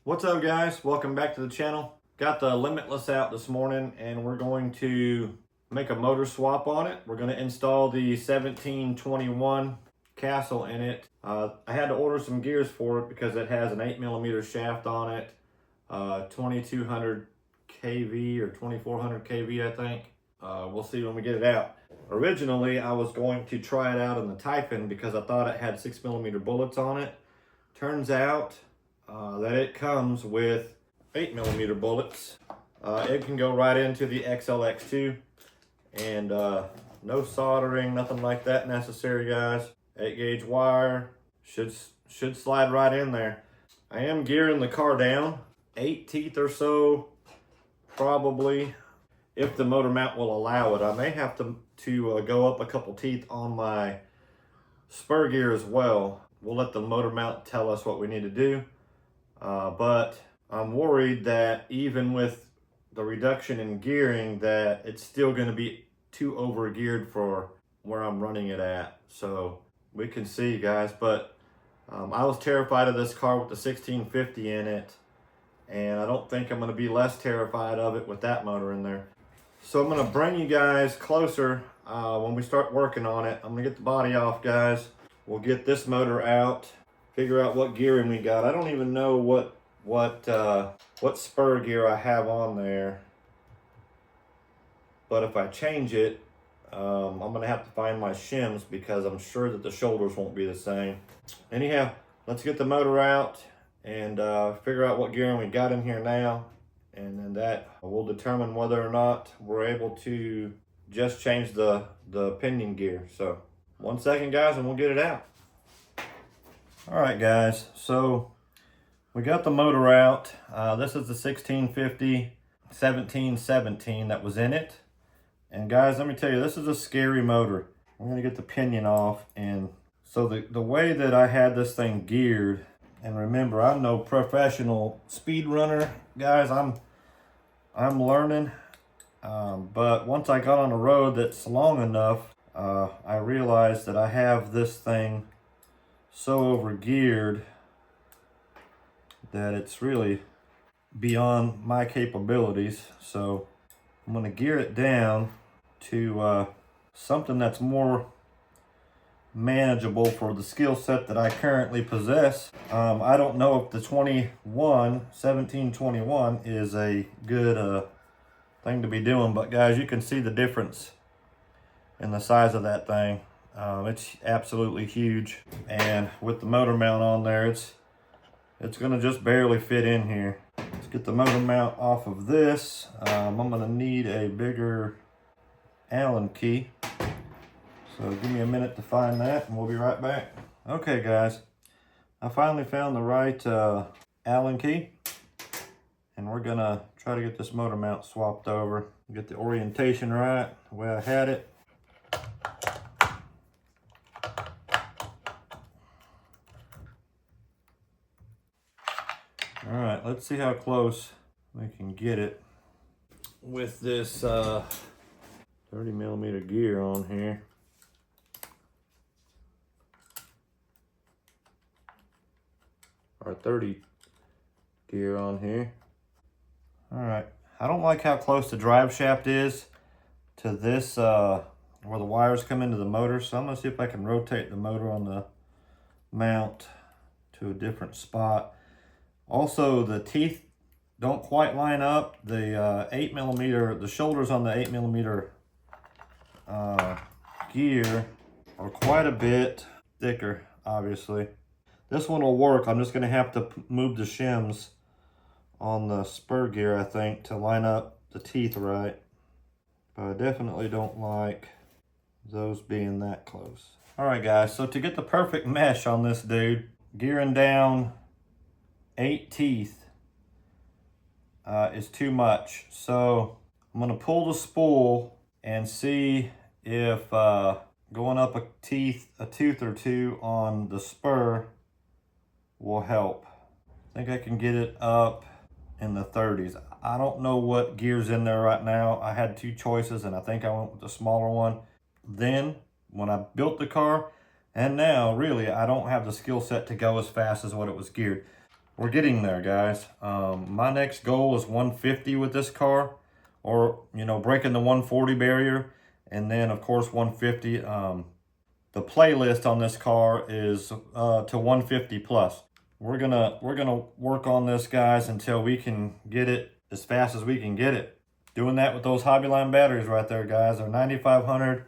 What's up, guys? Welcome back to the channel. Got the Limitless out this morning and we're going to make a motor swap on it. We're going to install the 1721 castle in it. I had to order some gears for it because it has an 8mm shaft on it, 2200 kV or 2400 kV, I think. We'll see when we get it out. Originally, I was going to try it out in the Typhon because I thought it had 6mm bullets on it. Turns out that it comes with 8mm bullets. It can go right into the XLX2 and no soldering, nothing like that necessary, guys. 8-gauge wire should slide right in there. I am gearing the car down 8 teeth or so, probably, if the motor mount will allow it. I may have to go up a couple teeth on my spur gear as well. We'll let the motor mount tell us what we need to do. But I'm worried that even with the reduction in gearing, that it's still going to be too over geared for where I'm running it at. So we can see, guys. But I was terrified of this car with the 1650 in it, and I don't think I'm going to be less terrified of it with that motor in there. So I'm going to bring you guys closer when we start working on it. I'm going to get the body off, guys. We'll get this motor out, figure out what gearing we got. I don't even know what spur gear I have on there, but if I change it, I'm gonna have to find my shims because I'm sure that the shoulders won't be the same. Anyhow, let's get the motor out and figure out what gearing we got in here now, and then that will determine whether or not we're able to just change the pinion gear. So 1 second, guys, and we'll get it out. All right, guys, so we got the motor out. This is the 1650 1717 that was in it. And guys, let me tell you, this is a scary motor. We're gonna get the pinion off. And so the way that I had this thing geared, and remember, I'm no professional speed runner, guys. I'm learning. But once I got on a road that's long enough, I realized that I have this thing so over geared that it's really beyond my capabilities. So I'm going to gear it down to something that's more manageable for the skill set that I currently possess. I don't know if the 1721 is a good thing to be doing, but guys, you can see the difference in the size of that thing. It's absolutely huge, and with the motor mount on there, it's gonna just barely fit in here. Let's get the motor mount off of this. I'm gonna need a bigger Allen key, so give me a minute to find that and we'll be right back. Okay, guys, I finally found the right Allen key, and we're gonna try to get this motor mount swapped over, get the orientation right the way I had it. All right, let's see how close we can get it with this 30mm gear on here. Or 30 gear on here. All right, I don't like how close the drive shaft is to this where the wires come into the motor, so I'm gonna see if I can rotate the motor on the mount to a different spot. Also, the teeth don't quite line up. The 8mm, the shoulders on the 8mm gear are quite a bit thicker, obviously. This one will work. I'm just gonna have to move the shims on the spur gear, I think, to line up the teeth right. But I definitely don't like those being that close. All right, guys, so to get the perfect mesh on this dude, gearing down 8 teeth is too much. So I'm gonna pull the spool and see if going up a tooth or two on the spur will help. I think I can get it up in the 30s. I don't know what gear's in there right now. I had 2 choices and I think I went with the smaller one. Then when I built the car, and now really I don't have the skill set to go as fast as what it was geared. we're getting there, guys. My next goal is 150 with this car, or, you know, breaking the 140 barrier, and then of course 150. The playlist on this car is to 150 plus. We're gonna work on this, guys, until we can get it as fast as we can get it. Doing that with those Hobbyline batteries right there, guys. They're 9500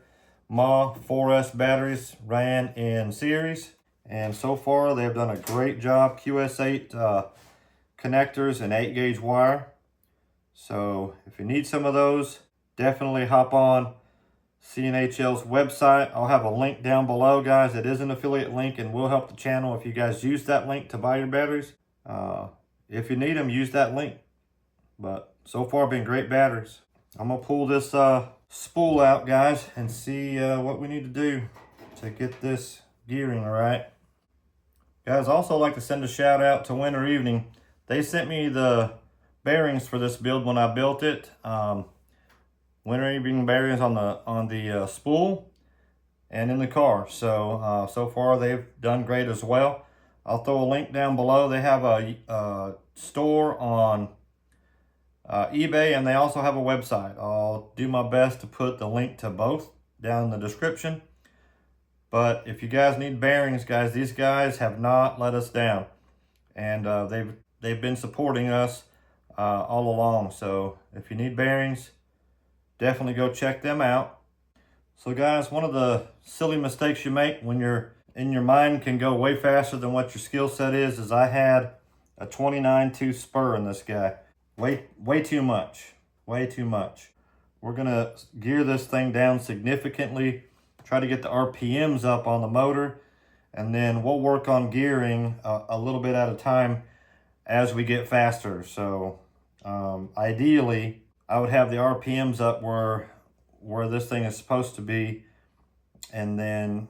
mAh 4S batteries, ran in series, and so far they've done a great job. QS8 connectors and 8-gauge wire. So if you need some of those, definitely hop on CNHL's website. I'll have a link down below, guys. It is an affiliate link and will help the channel if you guys use that link to buy your batteries. If you need them, use that link. But so far, been great batteries. I'm gonna pull this spool out, guys, and see what we need to do to get this gearing right. Guys, also like to send a shout out to Winter Evening. They sent me the bearings for this build when I built it. Winter Evening bearings on the spool and in the car. So so far they've done great as well. I'll throw a link down below. They have a store on eBay, and they also have a website. I'll do my best to put the link to both down in the description. But if you guys need bearings, guys, these guys have not let us down, and they've been supporting us all along. So if you need bearings, definitely go check them out. So guys, one of the silly mistakes you make when you're in your mind can go way faster than what your skill set is I had a 29-2 spur in this guy. Way too much. Way too much. We're gonna gear this thing down significantly, try to get the RPMs up on the motor, and then we'll work on gearing a little bit at a time as we get faster. So ideally, I would have the RPMs up where this thing is supposed to be, and then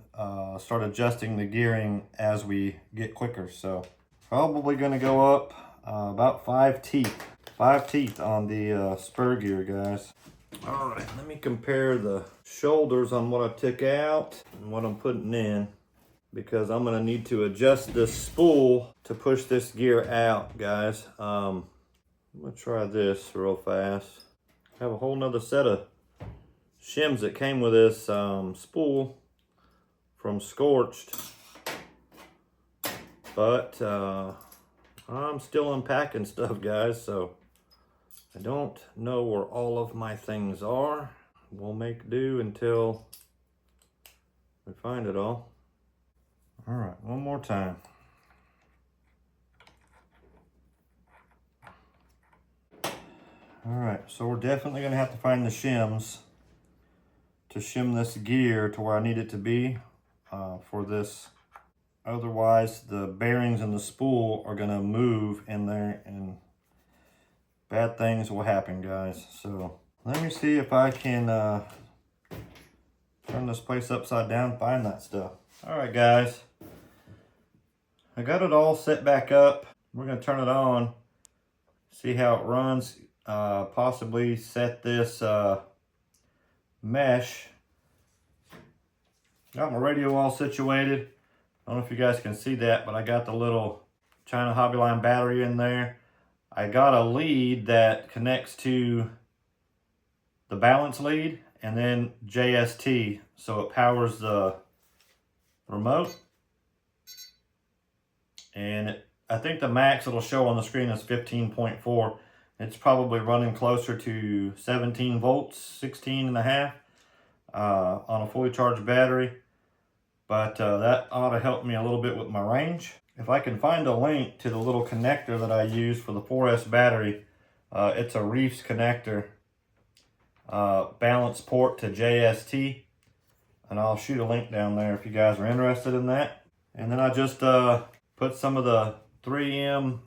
start adjusting the gearing as we get quicker. So probably gonna go up about 5 teeth. 5 teeth on the spur gear, guys. All right, let me compare the shoulders on what I took out and what I'm putting in, because I'm gonna need to adjust this spool to push this gear out, guys. I'm gonna try this real fast. I have a whole nother set of shims that came with this spool from Scorched, but I'm still unpacking stuff, guys, so I don't know where all of my things are. We'll make do until we find it all. All right, one more time. All right, so we're definitely gonna have to find the shims to shim this gear to where I need it to be for this. Otherwise, the bearings and the spool are gonna move in there and bad things will happen, guys. So let me see if I can turn this place upside down, find that stuff. All right, guys. I got it all set back up. We're gonna turn it on, see how it runs, possibly set this mesh. Got my radio all situated. I don't know if you guys can see that, but I got the little China Hobbyline battery in there. I got a lead that connects to the balance lead, and then JST, so it powers the remote. And I think the max it'll show on the screen is 15.4. It's probably running closer to 17 volts, 16 and a half on a fully charged battery. But that ought to help me a little bit with my range. If I can find a link to the little connector that I use for the 4S battery, it's a Reefs connector, balance port to JST, and I'll shoot a link down there if you guys are interested in that. And then I just put some of the 3M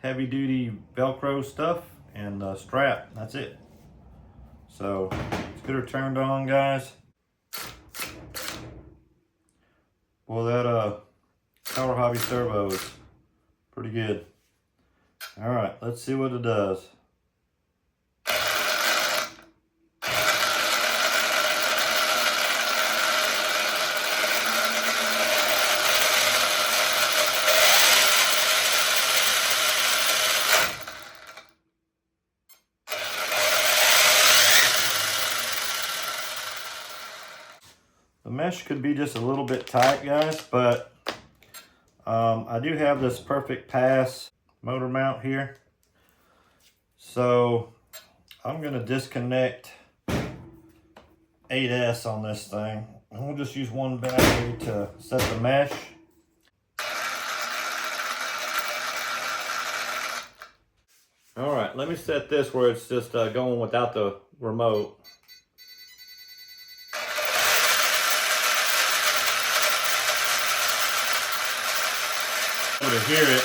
heavy duty Velcro stuff and strap. That's it. So let's get her turned on, guys. Boy, that Power Hobby servo is pretty good. All right, let's see what it does. The mesh could be just a little bit tight, guys, but I do have this Perfect Pass motor mount here. So I'm gonna disconnect 8S on this thing. And we'll just use one battery to set the mesh. All right, let me set this where it's just going without the remote. To hear it.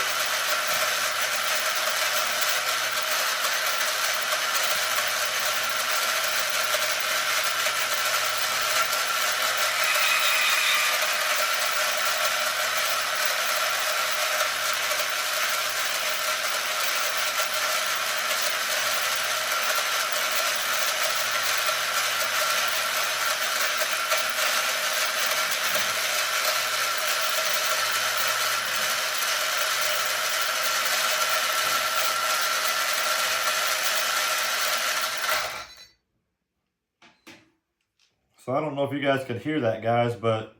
So I don't know if you guys could hear that, guys, but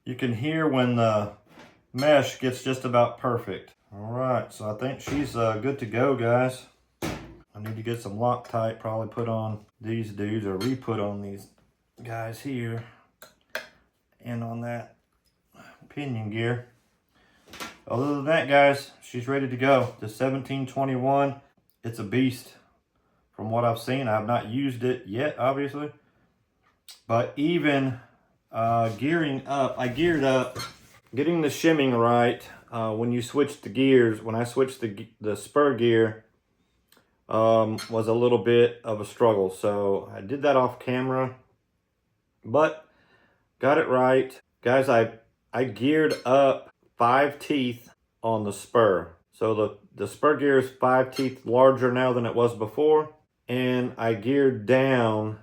you can hear when the mesh gets just about perfect. All right, so I think she's good to go, guys. I need to get some Loctite, probably put on these dudes or re-put on these guys here and on that pinion gear. Other than that, guys, she's ready to go. The 1721, it's a beast from what I've seen. I have not used it yet, obviously. But even gearing up, I geared up, getting the shimming right. When you switch the gears, when I switched the spur gear, was a little bit of a struggle. So I did that off camera, but got it right. Guys, I geared up 5 teeth on the spur. So the spur gear is 5 teeth larger now than it was before. And I geared down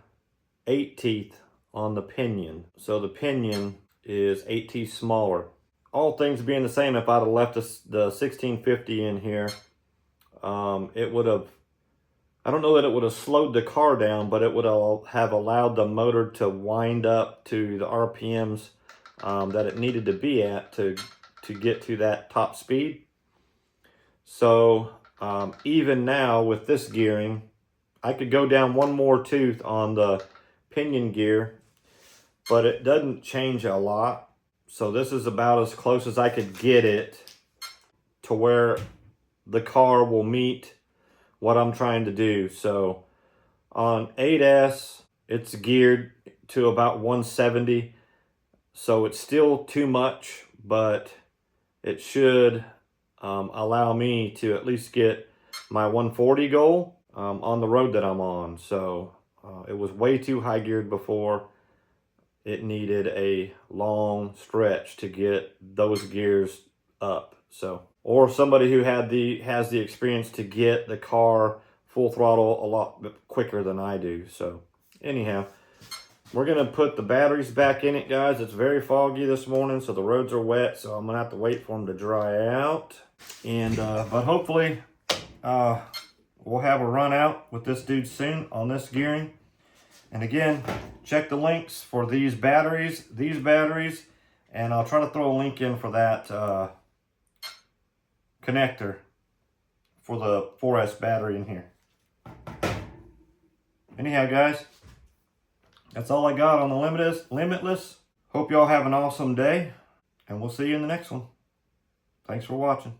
8 teeth on the pinion. So the pinion is 8 teeth smaller. All things being the same, if I'd have left the 1650 in here, it would have, I don't know that it would have slowed the car down, but it would have allowed the motor to wind up to the RPMs that it needed to be at to get to that top speed. So even now with this gearing, I could go down one more tooth on the pinion gear, but it doesn't change a lot. So this is about as close as I could get it to where the car will meet what I'm trying to do. So on 8S, it's geared to about 170. So it's still too much, but it should allow me to at least get my 140 goal on the road that I'm on. So it was way too high geared before. It needed a long stretch to get those gears up. So, or somebody who has the experience to get the car full throttle a lot quicker than I do. So anyhow, we're gonna put the batteries back in it, guys. It's very foggy this morning, so the roads are wet, so I'm gonna have to wait for them to dry out. And but hopefully we'll have a run out with this dude soon on this gearing. And again, check the links for these batteries, and I'll try to throw a link in for that connector for the 4S battery in here. Anyhow, guys, that's all I got on the Limitless. Hope y'all have an awesome day, and we'll see you in the next one. Thanks for watching.